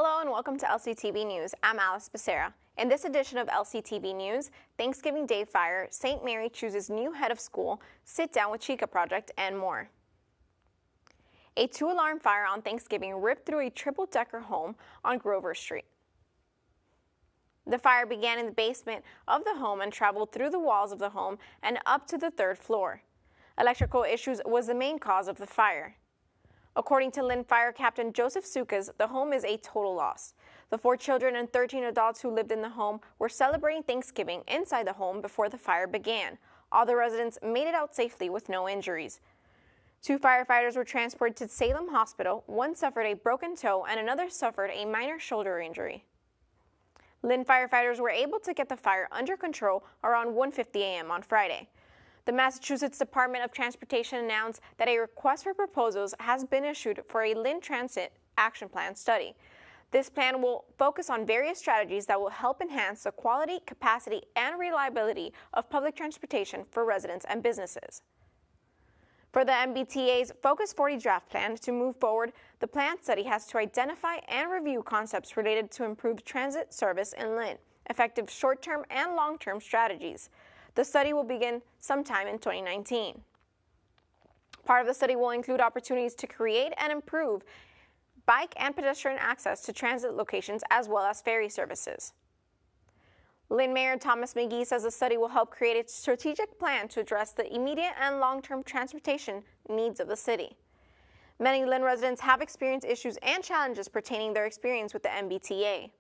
Hello and welcome to LCTV News. I'm Allys Becerra. In this edition of LCTV News, Thanksgiving Day fire, St. Mary chooses new head of school, sit down with Chica Project, and more. A two-alarm fire on Thanksgiving ripped through a triple-decker home on Grover Street. The fire began in the basement of the home and traveled through the walls of the home and up to the third floor. Electrical issues was the main cause of the fire. According to Lynn Fire Captain Joseph Sukas, the home is a total loss. The 4 children and 13 adults who lived in the home were celebrating Thanksgiving inside the home before the fire began. All the residents made it out safely with no injuries. 2 firefighters were transported to Salem Hospital. One suffered a broken toe and another suffered a minor shoulder injury. Lynn firefighters were able to get the fire under control around 1:50 a.m. on Friday. The Massachusetts Department of Transportation announced that a request for proposals has been issued for a Lynn Transit Action Plan study. This plan will focus on various strategies that will help enhance the quality, capacity, and reliability of public transportation for residents and businesses. For the MBTA's Focus 40 draft plan to move forward, the plan study has to identify and review concepts related to improved transit service in Lynn, effective short-term and long-term strategies. The study will begin sometime in 2019. Part of the study will include opportunities to create and improve bike and pedestrian access to transit locations as well as ferry services. Lynn Mayor Thomas McGee says the study will help create a strategic plan to address the immediate and long-term transportation needs of the city. Many Lynn residents have experienced issues and challenges pertaining their experience with the MBTA.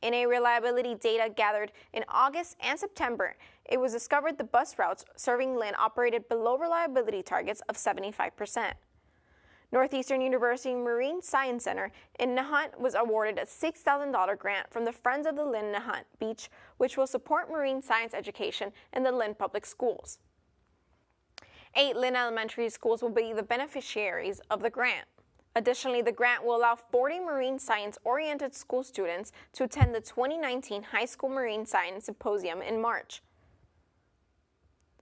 In a reliability data gathered in August and September, it was discovered the bus routes serving Lynn operated below reliability targets of 75%. Northeastern University Marine Science Center in Nahant was awarded a $6,000 grant from the Friends of the Lynn Nahant Beach, which will support marine science education in the Lynn public schools. 8 Lynn elementary schools will be the beneficiaries of the grant. Additionally, the grant will allow 40 marine science-oriented school students to attend the 2019 High School Marine Science Symposium in March.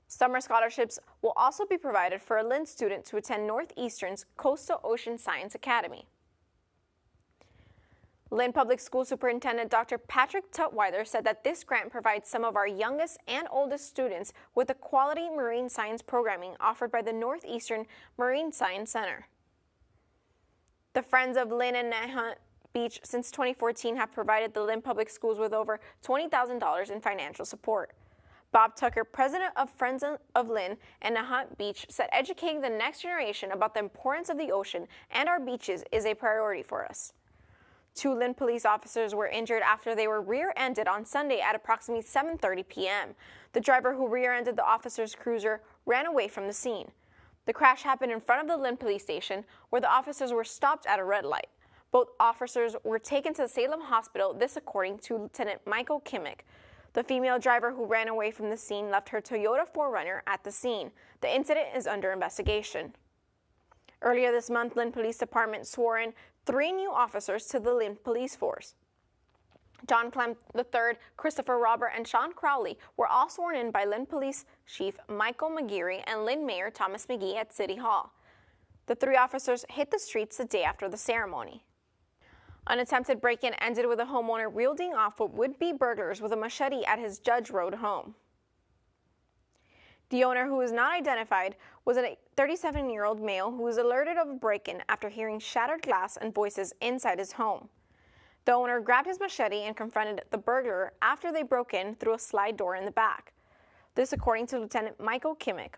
Summer scholarships will also be provided for a Lynn student to attend Northeastern's Coastal Ocean Science Academy. Lynn Public School Superintendent Dr. Patrick Tutwiler said that this grant provides some of our youngest and oldest students with the quality marine science programming offered by the Northeastern Marine Science Center. The Friends of Lynn and Nahant Beach since 2014 have provided the Lynn Public Schools with over $20,000 in financial support. Bob Tucker, president of Friends of Lynn and Nahant Beach, said educating the next generation about the importance of the ocean and our beaches is a priority for us. 2 Lynn police officers were injured after they were rear-ended on Sunday at approximately 7:30 p.m. The driver who rear-ended the officer's cruiser ran away from the scene. The crash happened in front of the Lynn Police Station, where the officers were stopped at a red light. Both officers were taken to the Salem Hospital, this according to Lieutenant Michael Kimmick. The female driver who ran away from the scene left her Toyota 4Runner at the scene. The incident is under investigation. Earlier this month, Lynn Police Department swore in 3 new officers to the Lynn Police Force. John Clem III, Christopher Robert, and Sean Crowley were all sworn in by Lynn Police Chief Michael McGee and Lynn Mayor Thomas McGee at City Hall. The 3 officers hit the streets the day after the ceremony. An attempted break-in ended with a homeowner wielding off what would-be burglars with a machete at his Judge Road home. The owner, who is not identified, was a 37-year-old male who was alerted of a break-in after hearing shattered glass and voices inside his home. The owner grabbed his machete and confronted the burglar after they broke in through a slide door in the back. This according to Lieutenant Michael Kimmick.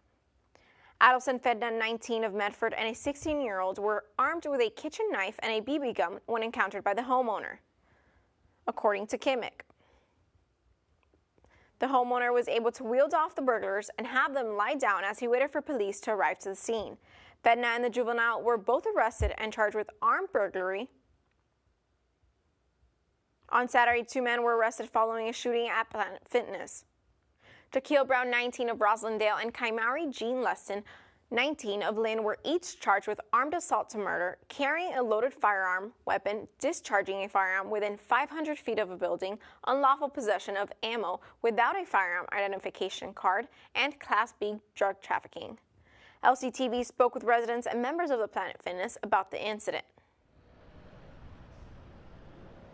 Adelson Fedna, 19 of Medford, and a 16-year-old were armed with a kitchen knife and a BB gun when encountered by the homeowner, according to Kimmick. The homeowner was able to wield off the burglars and have them lie down as he waited for police to arrive to the scene. Fedna and the juvenile were both arrested and charged with armed burglary. On Saturday, 2 men were arrested following a shooting at Planet Fitness. Jaquil Brown, 19 of Roslindale, and Kaimari Jean Leston, 19 of Lynn, were each charged with armed assault to murder, carrying a loaded firearm weapon, discharging a firearm within 500 feet of a building, unlawful possession of ammo without a firearm identification card, and Class B drug trafficking. LCTV spoke with residents and members of the Planet Fitness about the incident.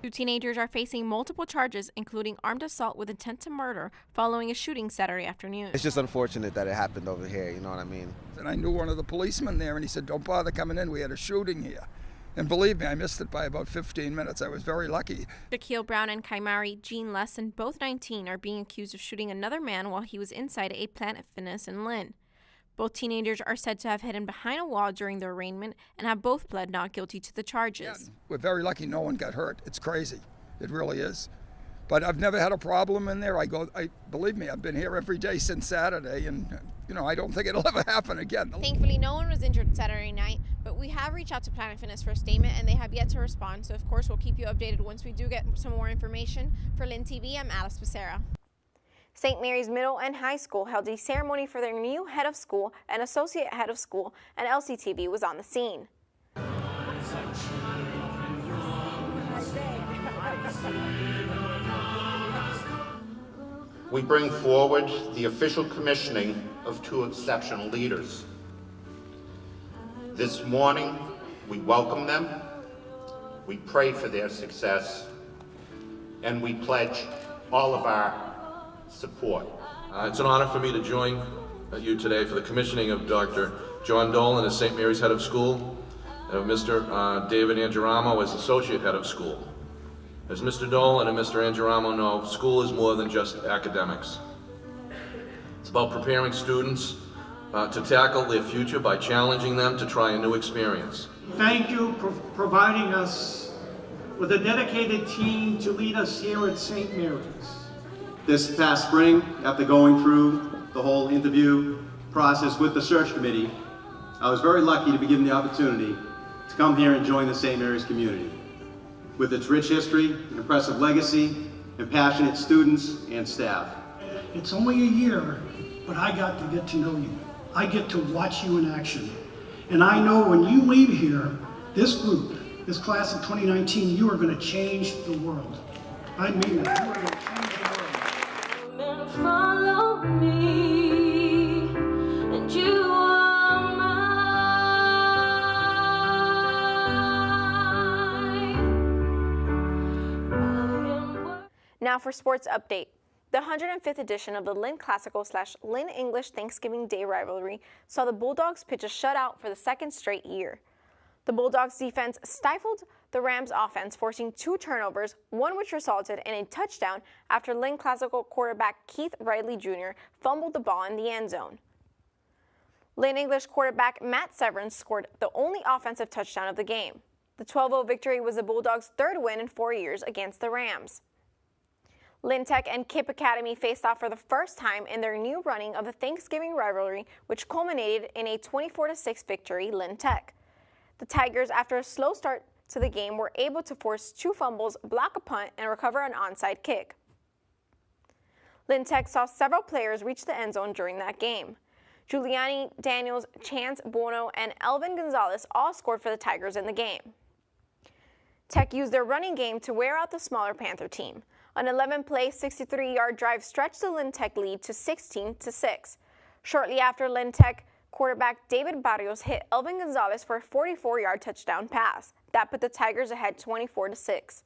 Two teenagers are facing multiple charges, including armed assault with intent to murder, following a shooting Saturday afternoon. It's just unfortunate that it happened over here, you know what I mean? And I knew one of the policemen there, and he said, "Don't bother coming in, we had a shooting here." And believe me, I missed it by about 15 minutes. I was very lucky. Shaquille Brown and Kaimari Jean Lesson, both 19, are being accused of shooting another man while he was inside a Planet Fitness in Lynn. Both teenagers are said to have hidden behind a wall during the arraignment and have both pled not guilty to the charges. Yeah, we're very lucky no one got hurt. It's crazy. It really is. But I've never had a problem in there. Believe me, I've been here every day since Saturday, and I don't think it'll ever happen again. Thankfully, no one was injured Saturday night, but we have reached out to Planet Fitness for a statement, and they have yet to respond. So, of course, we'll keep you updated once we do get some more information. For Lynn TV, I'm Allys Becerra. St. Mary's Middle and High School held a ceremony for their new head of school and associate head of school, and LCTV was on the scene. We bring forward the official commissioning of two exceptional leaders. This morning, we welcome them, we pray for their success, and we pledge all of our support. It's an honor for me to join you today for the commissioning of Dr. John Dolan as St. Mary's Head of School, and of Mr. David Angeramo as Associate Head of School. As Mr. Dolan and Mr. Angeramo know, school is more than just academics. It's about preparing students to tackle their future by challenging them to try a new experience. Thank you for providing us with a dedicated team to lead us here at St. Mary's. This past spring, after going through the whole interview process with the search committee, I was very lucky to be given the opportunity to come here and join the St. Mary's community. With its rich history, an impressive legacy, and passionate students and staff. It's only a year, but I got to get to know you. I get to watch you in action. And I know when you leave here, this group, this class of 2019, you are going to change the world. I mean that. You are going to change the world. Follow me, and you are mine. Now for sports update. The 105th edition of the Lynn Classical/Lynn English Thanksgiving Day rivalry saw the Bulldogs pitch a shutout for the second straight year. The Bulldogs defense stifled the Rams offense, forcing 2 turnovers, one which resulted in a touchdown after Lynn Classical quarterback Keith Riley Jr. fumbled the ball in the end zone. Lynn English quarterback Matt Severance scored the only offensive touchdown of the game. The 12-0 victory was the Bulldogs' 3rd win in 4 years against the Rams. Lynn Tech and Kip Academy faced off for the first time in their new running of the Thanksgiving rivalry, which culminated in a 24-6 victory, Lynn Tech. The Tigers, after a slow start to the game, were able to force 2 fumbles, block a punt, and recover an onside kick. Lynn Tech saw several players reach the end zone during that game. Giuliani, Daniels, Chance, Bono, and Elvin Gonzalez all scored for the Tigers in the game. Tech used their running game to wear out the smaller Panther team. An 11-play, 63-yard drive stretched the Lynn Tech lead to 16-6. Shortly after, Lynn Tech quarterback David Barrios hit Elvin Gonzalez for a 44-yard touchdown pass. That put the Tigers ahead 24-6.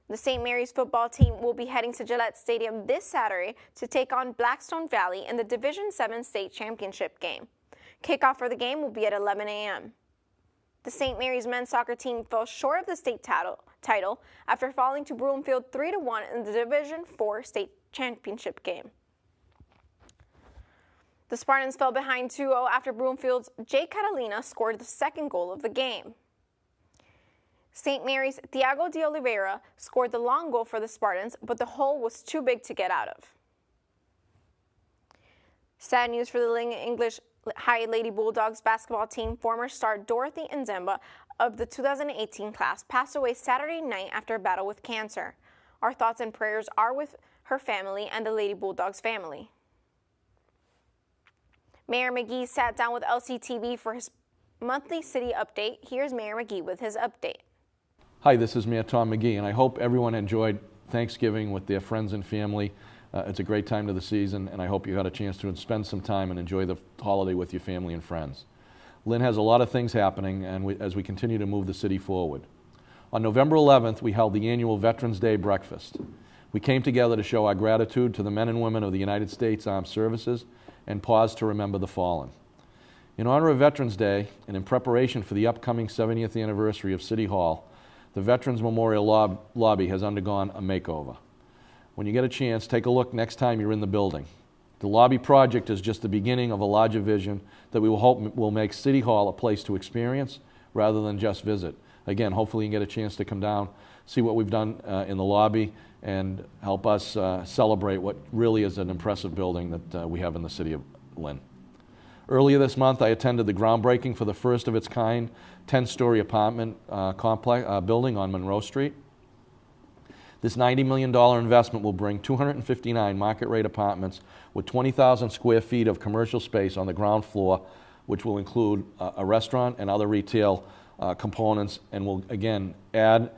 The St. Mary's football team will be heading to Gillette Stadium this Saturday to take on Blackstone Valley in the Division VII state championship game. Kickoff for the game will be at 11 a.m. The St. Mary's men's soccer team fell short of the state title after falling to Broomfield 3-1 in the Division IV state championship game. The Spartans fell behind 2-0 after Broomfield's Jay Catalina scored the second goal of the game. St. Mary's Thiago de Oliveira scored the long goal for the Spartans, but the hole was too big to get out of. Sad news for the Lynn English High Lady Bulldogs basketball team. Former star Dorothy Nzemba of the 2018 class passed away Saturday night after a battle with cancer. Our thoughts and prayers are with her family and the Lady Bulldogs family. Mayor McGee sat down with LCTV for his monthly city update. Here's Mayor McGee with his update. Hi, this is Mayor Tom McGee, and I hope everyone enjoyed Thanksgiving with their friends and family. It's a great time of the season, and I hope you had a chance to spend some time and enjoy the holiday with your family and friends. Lynn has a lot of things happening, and as we continue to move the city forward. On November 11th, we held the annual Veterans Day breakfast. We came together to show our gratitude to the men and women of the United States Armed Services and pause to remember the fallen. In honor of Veterans Day, and in preparation for the upcoming 70th anniversary of City Hall, the Veterans Memorial Lobby has undergone a makeover. When you get a chance, take a look next time you're in the building. The lobby project is just the beginning of a larger vision that we will hope will make City Hall a place to experience rather than just visit. Again, hopefully you can get a chance to come down, see what we've done in the lobby, and help us celebrate what really is an impressive building that we have in the city of Lynn. Earlier this month, I attended the groundbreaking for the first of its kind 10-story apartment building on Monroe Street. This $90 million investment will bring 259 market-rate apartments with 20,000 square feet of commercial space on the ground floor, which will include a restaurant and other retail components, and will, again, add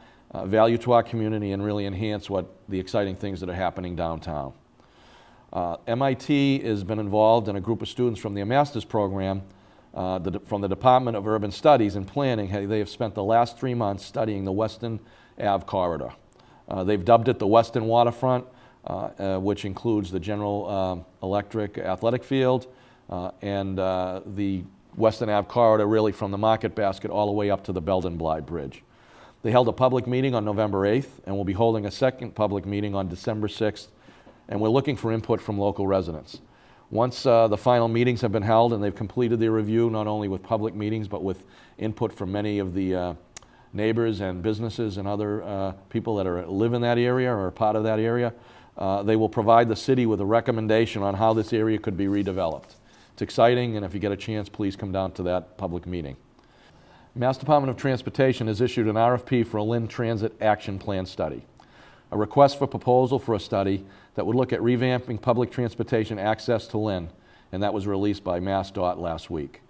value to our community and really enhance what the exciting things that are happening downtown. MIT has been involved in a group of students from their master's program from the Department of Urban Studies and Planning. They have spent the last 3 months studying the Weston Ave corridor. They've dubbed it the Weston Waterfront, which includes the General Electric athletic field and the Weston Ave corridor, really from the Market Basket all the way up to the Belden Blythe Bridge. They held a public meeting on November 8th, and will be holding a second public meeting on December 6th, and we're looking for input from local residents. Once the final meetings have been held and they've completed their review, not only with public meetings, but with input from many of the neighbors and businesses and other people that live in that area or are part of that area, they will provide the city with a recommendation on how this area could be redeveloped. It's exciting, and if you get a chance, please come down to that public meeting. Mass Department of Transportation has issued an RFP for a Lynn Transit Action Plan study, a request for proposal for a study that would look at revamping public transportation access to Lynn, and that was released by MassDOT last week.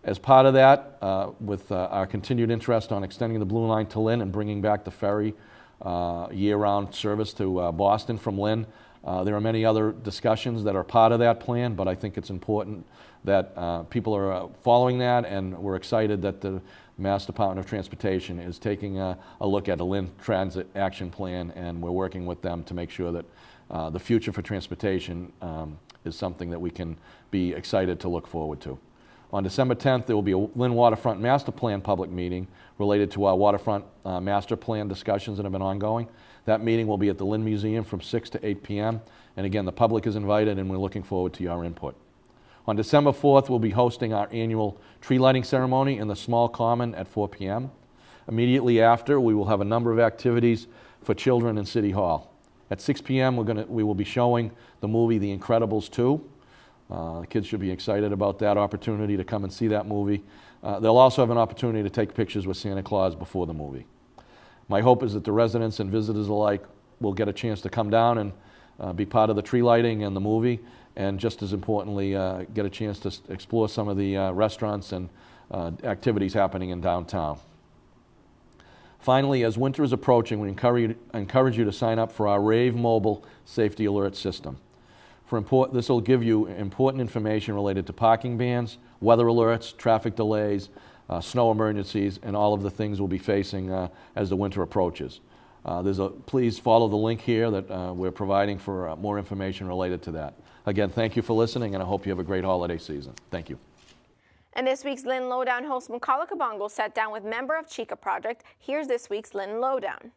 As part of that, with our continued interest on extending the Blue Line to Lynn and bringing back the ferry year-round service to Boston from Lynn, there are many other discussions that are part of that plan, but I think it's important that people are following that, and we're excited that the Mass Department of Transportation is taking a look at a Lynn Transit Action Plan, and we're working with them to make sure that the future for transportation is something that we can be excited to look forward to. On December 10th, there will be a Lynn Waterfront Master Plan public meeting related to our waterfront master plan discussions that have been ongoing. That meeting will be at the Lynn Museum from 6 to 8 p.m. And again, the public is invited, and we're looking forward to your input. On December 4th, we'll be hosting our annual tree lighting ceremony in the Small Common at 4 p.m. Immediately after, we will have a number of activities for children in City Hall. At 6 p.m., we will be showing the movie The Incredibles 2. Kids should be excited about that opportunity to come and see that movie. They'll also have an opportunity to take pictures with Santa Claus before the movie. My hope is that the residents and visitors alike will get a chance to come down and be part of the tree lighting and the movie, and just as importantly, get a chance to explore some of the restaurants and activities happening in downtown. Finally, as winter is approaching, we encourage you to sign up for our Rave Mobile Safety Alert System. This will give you important information related to parking bans, weather alerts, traffic delays, snow emergencies, and all of the things we'll be facing as the winter approaches. Please follow the link here that we're providing for more information related to that. Again, thank you for listening, and I hope you have a great holiday season. Thank you. And this week's Lynn Lowdown host Mukala Kabongo sat down with member of Chica Project. Here's this week's Lynn Lowdown.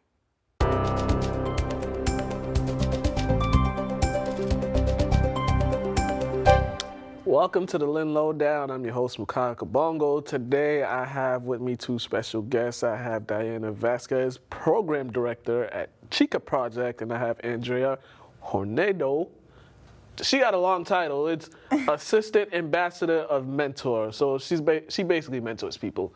Welcome to the Lynn Lowdown. I'm your host, Mukala Kabongo. Today I have with me two special guests. I have Diana Vasquez, Program Director at Chica Project, and I have Andrea Hornedo. She got a long title. It's Assistant Ambassador of Mentor. So she basically mentors people,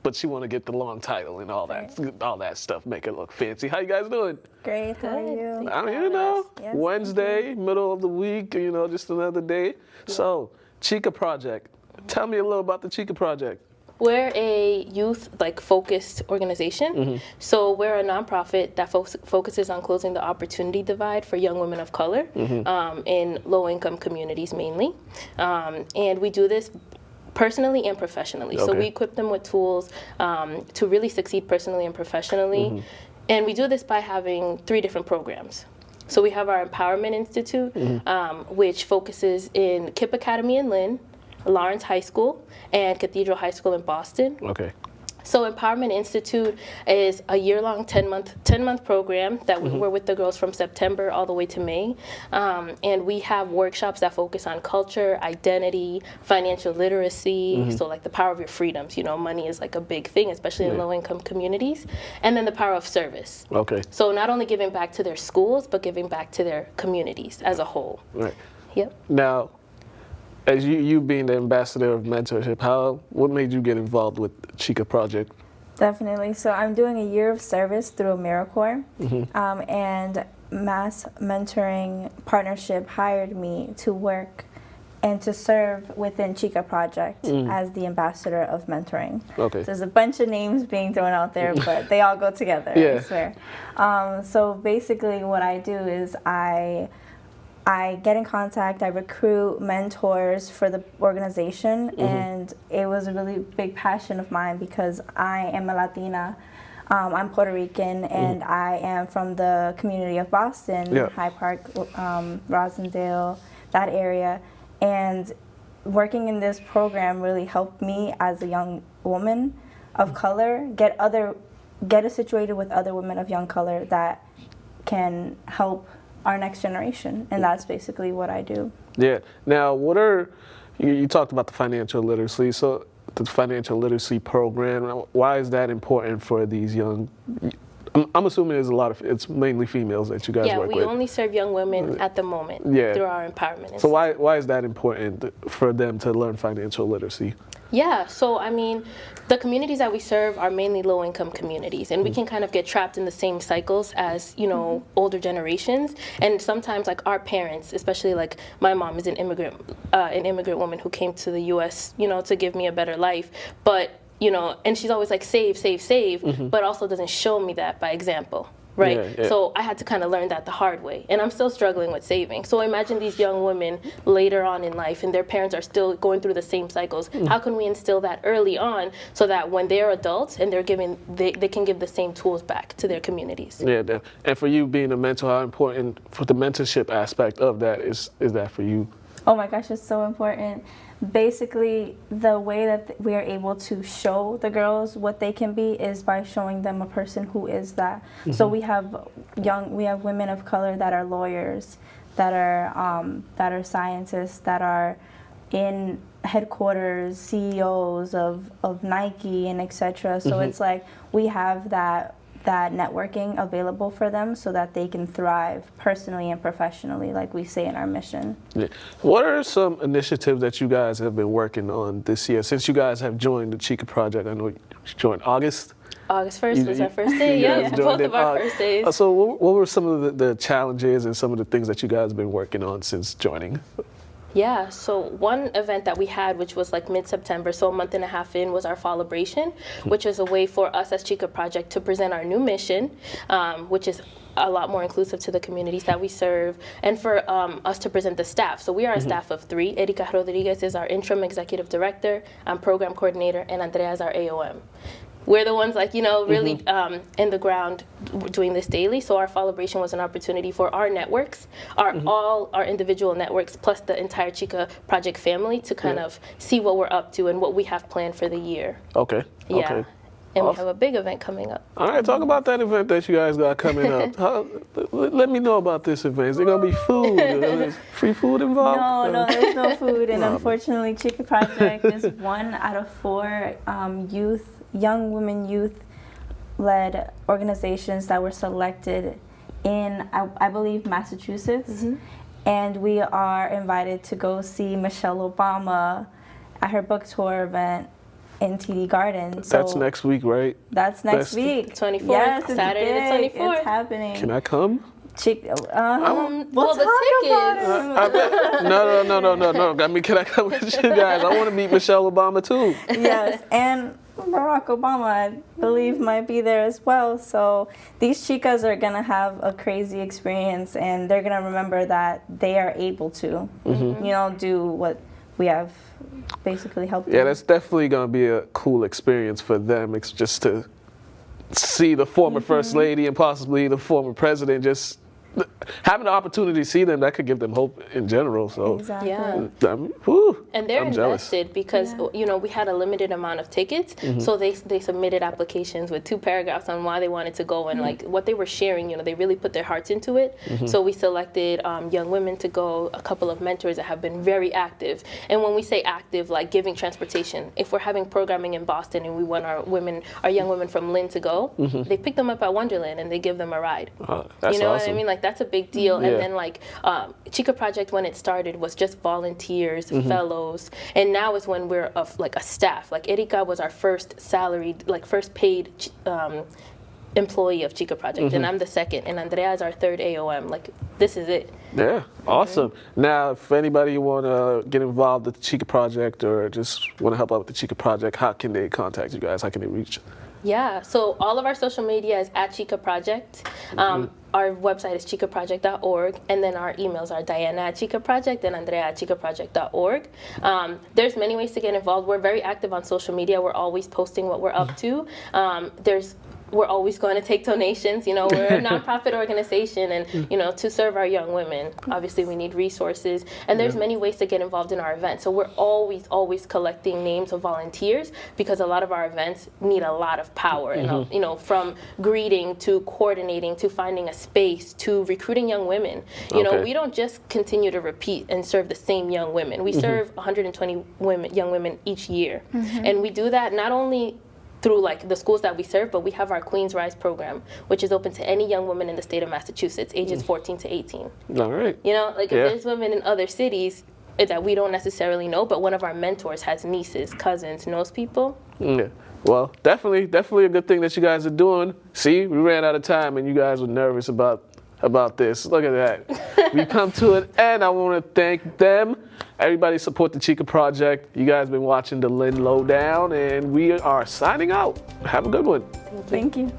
but she want to get the long title and all that stuff, make it look fancy. How you guys doing? Great. How are you? I mean, Yes, Wednesday, middle of the week, just another day. Yeah. So, Chica Project. Tell me a little about the Chica Project. We're a youth-focused organization. Mm-hmm. So we're a nonprofit that focuses on closing the opportunity divide for young women of color, mm-hmm. In low-income communities mainly. And we do this personally and professionally. So we equip them with tools to really succeed personally and professionally. And we do this by having 3 different programs. So we have our Empowerment Institute, which focuses in KIPP Academy in Lynn, Lawrence High School, and Cathedral High School in Boston. So Empowerment Institute is a year-long 10-month program that we're with the girls from September all the way to May. And we have workshops that focus on culture, identity, financial literacy, so like the power of your freedoms. You know, money is like a big thing, especially in low-income communities. And then the power of service. So not only giving back to their schools, but giving back to their communities as a whole. Now, as you being the ambassador of mentorship, what made you get involved with Chica Project? Definitely. So I'm doing a year of service through AmeriCorps, and Mass Mentoring Partnership hired me to work and to serve within Chica Project as the ambassador of mentoring. So there's a bunch of names being thrown out there, but they all go together, I swear. So basically what I do is I get in contact, I recruit mentors for the organization, and it was a really big passion of mine because I am a Latina, I'm Puerto Rican, and I am from the community of Boston, Hyde Park, Rosendale, that area, and working in this program really helped me as a young woman of color get situated with other women of young color that can help our next generation, and that's basically what I do. Now, you talked about the financial literacy, so the financial literacy program, why is that important for these young, I'm assuming it's mainly females that you guys work with. Yeah, we only serve young women at the moment through our empowerment institute. So why is that important for them to learn financial literacy? Yeah, so I mean, the communities that we serve are mainly low-income communities, and we can kind of get trapped in the same cycles as, you know, older generations. And sometimes, like, our parents, especially like my mom is an immigrant woman who came to the U.S., you know, to give me a better life. But, you know, and she's always like, save, save, save, but also doesn't show me that by example. So I had to kind of learn that the hard way, and I'm still struggling with saving. So imagine these young women later on in life, and their parents are still going through the same cycles. How can we instill that early on so that when they're adults and they can give the same tools back to their communities? And for you being a mentor, how important for the mentorship aspect of that is that for you? Oh my gosh, it's so important. Basically, the way that we are able to show the girls what they can be is by showing them a person who is that. So we have women of color that are lawyers, that are scientists, that are in headquarters, CEOs of Nike and etc. So it's like we have that networking available for them so that they can thrive personally and professionally, like we say in our mission. What are some initiatives that you guys have been working on this year since you guys have joined the Chica Project? I know you joined August 1st was our first day, both of our first days. So what were some of the challenges and some of the things that you guys have been working on since joining? Yeah, so one event that we had, which was like mid-September, so a month and a half in, was our Fallibration, which is a way for us as Chica Project to present our new mission, which is a lot more inclusive to the communities that we serve, and for us to present the staff. So we are a staff of 3. Erika Rodriguez is our interim executive director, I'm program coordinator, and Andrea is our AOM. We're the ones, like, you know, really in the ground doing this daily. So our Fallibration was an opportunity for our networks, all our individual networks, plus the entire Chica Project family to kind of see what we're up to and what we have planned for the year. And we have a big event coming up. All right, talk about that event that you guys got coming up. Let me know about this event. Is there going to be food? Is free food involved? No, there's no food. And unfortunately, Chica Project is 1 out of 4 young women youth-led organizations that were selected in, I believe, Massachusetts. And we are invited to go see Michelle Obama at her book tour event in TD Garden. So that's next week, right? That's next week. 24th, yes, Saturday the 24th. It's happening. Can I come? Well, the tickets. No. I mean, can I come with you guys? I want to meet Michelle Obama too. Yes, and Barack Obama, I believe, might be there as well. So these chicas are gonna have a crazy experience, and they're gonna remember that they are able to, you know, do what we have basically helped Yeah, them. that's definitely going to be a cool experience for them. It's just to see the former First Lady and possibly the former President just having the opportunity to see them, that could give them hope in general. So Exactly. Yeah. And they're I'm jealous. invested because you know, we had a limited amount of tickets, so they submitted applications with 2 paragraphs on why they wanted to go and like what they were sharing. You know, they really put their hearts into it. So we selected young women to go, a couple of mentors that have been very active. And when we say active, like giving transportation, if we're having programming in Boston and we want our young women from Lynn to go, they pick them up at Wonderland and they give them a ride. That's you know awesome. what I mean? Like that's a big deal. And then like Chica Project, when it started, was just volunteers, fellows, and now is when we're like a staff. Like Erika was our first salaried, like first paid employee of Chica Project, and I'm the second, and Andrea is our third AOM. Like this is it. Yeah, awesome. Now, if anybody want to get involved with the Chica Project or just want to help out with the Chica Project, how can they contact you guys? How can they reach you? Yeah, so all of our social media is at Chica Project. Our website is chicaproject.org, and then our emails are Diana at Chica Project and Andrea at chicaproject.org. There's many ways to get involved. We're very active on social media. We're always posting what we're up to. We're always going to take donations. You know, we're a nonprofit organization, and you know, to serve our young women, obviously we need resources. And there's many ways to get involved in our events. So we're always collecting names of volunteers because a lot of our events need a lot of power. And you know, from greeting to coordinating to finding a space to recruiting young women. You know, we don't just continue to repeat and serve the same young women. We serve 120 young women each year, and we do that not only through like the schools that we serve, but we have our Queens Rise program, which is open to any young woman in the state of Massachusetts, ages 14 to 18. All right. You know, like if there's women in other cities that we don't necessarily know, but one of our mentors has nieces, cousins, knows people. Yeah. Well, definitely a good thing that you guys are doing. See, we ran out of time and you guys were nervous about this. Look at that. We come to an end. I want to thank them. Everybody support the Chica Project. You guys been watching the Lynn Lowdown, and we are signing out. Have a good one. Thank you.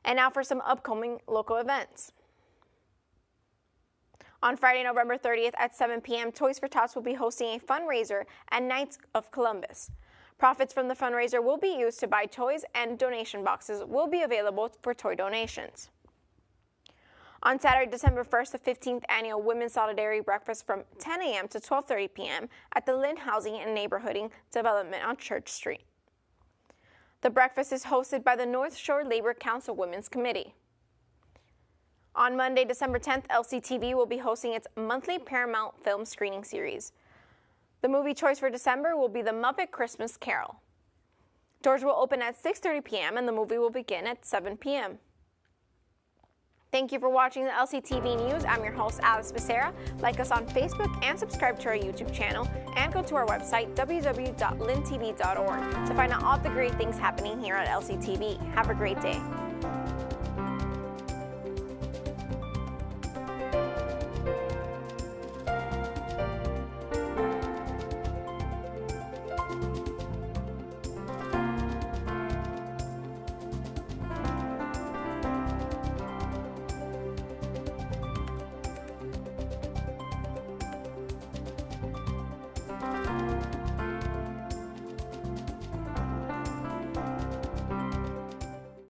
And now for some upcoming local events. On Friday, November 30th at 7 p.m., Toys for Tots will be hosting a fundraiser at Knights of Columbus. Profits from the fundraiser will be used to buy toys, and donation boxes will be available for toy donations. On Saturday, December 1st, the 15th Annual Women's Solidarity Breakfast from 10 a.m. to 12:30 p.m. at the Lynn Housing and Neighborhooding Development on Church Street. The breakfast is hosted by the North Shore Labor Council Women's Committee. On Monday, December 10th, LCTV will be hosting its monthly Paramount film screening series. The movie choice for December will be The Muppet Christmas Carol. Doors will open at 6:30 p.m. and the movie will begin at 7 p.m. Thank you for watching the LCTV News. I'm your host, Allys Becerra. Like us on Facebook and subscribe to our YouTube channel, and go to our website, www.lyntv.org, to find out all the great things happening here at LCTV. Have a great day.